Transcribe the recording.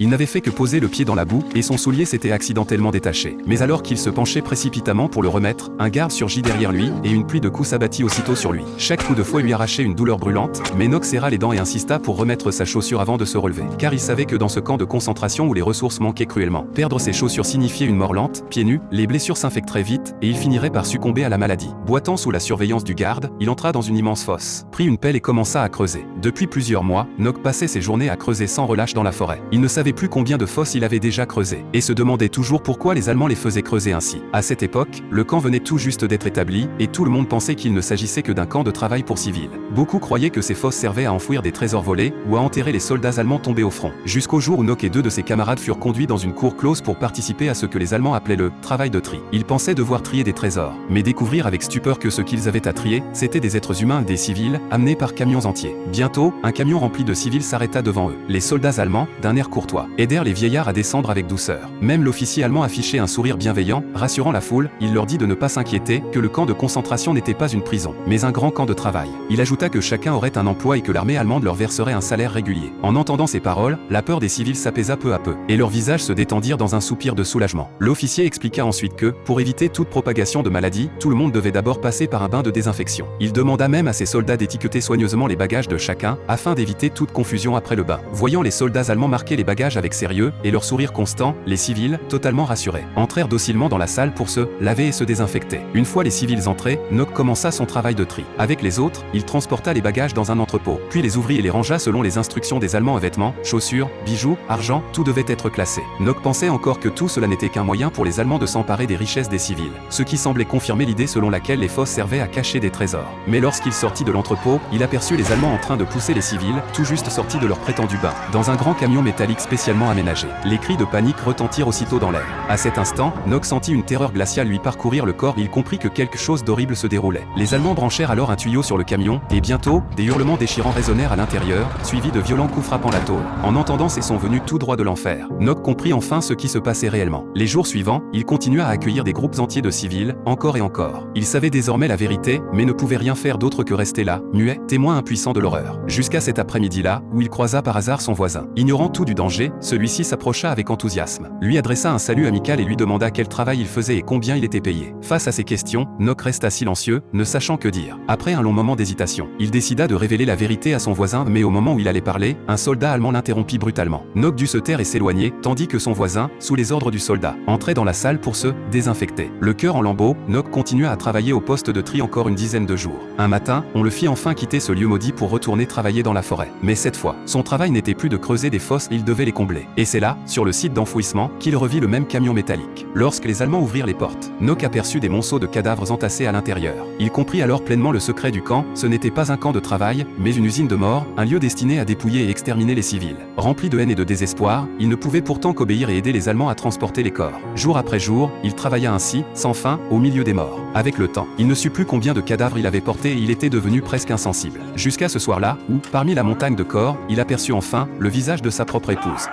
Il n'avait fait que poser le pied dans la boue, et son soulier s'était accidentellement détaché. Mais alors qu'il se penchait précipitamment pour le remettre, un garde surgit derrière lui, et une pluie de coups s'abattit aussitôt sur lui. Chaque coup de fouet lui arrachait une douleur brûlante, mais Nock serra les dents et insista pour remettre sa chaussure avant de se relever. Car il savait que dans ce camp de concentration où les ressources manquaient cruellement, perdre ses chaussures signifiait une mort lente, pieds nus, les blessures s'infecteraient vite, et il finirait par succomber à la maladie. Boitant sous la surveillance du garde, il entra dans une immense fosse, prit une pelle et commença à creuser. Depuis plusieurs mois, Nock passait ses journées à creuser sans relâche dans la forêt. Il ne savait plus combien de fosses il avait déjà creusées, et se demandait toujours pourquoi les Allemands les faisaient creuser ainsi. À cette époque, le camp venait tout juste d'être établi, et tout le monde pensait qu'il ne s'agissait que d'un camp de travail pour civils. Beaucoup croyaient que ces fosses servaient à enfouir des trésors volés, ou à enterrer les soldats allemands tombés au front. Jusqu'au jour où Nock et deux de ses camarades furent conduits dans une cour close pour participer à ce que les Allemands appelaient le « travail de tri ». Ils pensaient devoir trier des trésors, mais découvrir avec stupeur que ce qu'ils avaient à trier, c'était des êtres humains, des civils, amenés par camions entiers. Bientôt, un camion rempli de civils s'arrêta devant eux. Les soldats allemands, d'un air courtois, aidèrent les vieillards à descendre avec douceur. Même l'officier allemand affichait un sourire bienveillant, rassurant la foule. Il leur dit de ne pas s'inquiéter, que le camp de concentration n'était pas une prison, mais un grand camp de travail. Il ajouta que chacun aurait un emploi et que l'armée allemande leur verserait un salaire régulier. En entendant ces paroles, la peur des civils s'apaisa peu à peu, et leurs visages se détendirent dans un soupir de soulagement. L'officier expliqua ensuite que, pour éviter toute propagation de maladie, tout le monde devait d'abord passer par un bain de désinfection. Il demanda même à ses soldats d'étiqueter soigneusement les bagages de chacun, afin d'éviter toute confusion après le bain. Voyant les soldats allemands marquer les bagages avec sérieux, et leur sourire constant, les civils, totalement rassurés, entrèrent docilement dans la salle pour se laver et se désinfecter. Une fois les civils entrés, Nock commença son travail de tri. Avec les autres, il transporta les bagages dans un entrepôt, puis les ouvrit et les rangea selon les instructions des Allemands. Vêtements, chaussures, bijoux, argent, tout devait être classé. Nock pensait encore que tout cela n'était qu'un moyen pour les Allemands de s'emparer des richesses des civils, ce qui semblait confirmer l'idée selon laquelle les fosses servaient à cacher des trésors. Mais lorsqu'il sortit de l'entrepôt, il aperçut les Allemands en train de pousser les civils, tout juste sortis de leur prétendu bain, dans un grand camion métallique spécialement aménagé. Les cris de panique retentirent aussitôt dans l'air. À cet instant, Nock sentit une terreur glaciale lui parcourir le corps et il comprit que quelque chose d'horrible se déroulait. Les Allemands branchèrent alors un tuyau sur le camion, et bientôt, des hurlements déchirants résonnèrent à l'intérieur, suivis de violents coups frappant la tôle. En entendant ces sons venus tout droit de l'enfer, Nock comprit enfin ce qui se passait réellement. Les jours suivants, il continua à accueillir des groupes entiers de civils, encore et encore. Il savait désormais la vérité, mais ne pouvait rien faire d'autre que rester là, muet, témoin impuissant de l'horreur. Jusqu'à cet après-midi-là, où il croisa par hasard son voisin. Ignorant tout du danger, celui-ci s'approcha avec enthousiasme, lui adressa un salut amical et lui demanda quel travail il faisait et combien il était payé. Face à ces questions, Nock resta silencieux, ne sachant que dire. Après un long moment d'hésitation, il décida de révéler la vérité à son voisin, mais au moment où il allait parler, un soldat allemand l'interrompit brutalement. Nock dut se taire et s'éloigner, tandis que son voisin, sous les ordres du soldat, entrait dans la salle pour se désinfecter. Le cœur en lambeaux, Nock continua à travailler au poste de tri encore une dizaine de jours. Un matin, on le fit enfin quitter ce lieu maudit pour retourner travailler dans la forêt. Mais cette fois, son travail n'était plus de creuser des fosses, il devait les combler. Et c'est là, sur le site d'enfouissement, qu'il revit le même camion métallique. Lorsque les Allemands ouvrirent les portes, Nock aperçut des monceaux de cadavres entassés à l'intérieur. Il comprit alors pleinement le secret du camp. Ce n'était pas un camp de travail, mais une usine de mort, un lieu destiné à dépouiller et exterminer les civils. Rempli de haine et de désespoir, il ne pouvait pourtant qu'obéir et aider les Allemands à transporter les corps. Jour après jour, il travailla ainsi, sans fin, au milieu des morts. Avec le temps, il ne sut plus combien de cadavres il avait portés et il était devenu presque insensible. Jusqu'à ce soir-là, où, parmi la montagne de corps, il aperçut enfin le visage de sa propre épouse.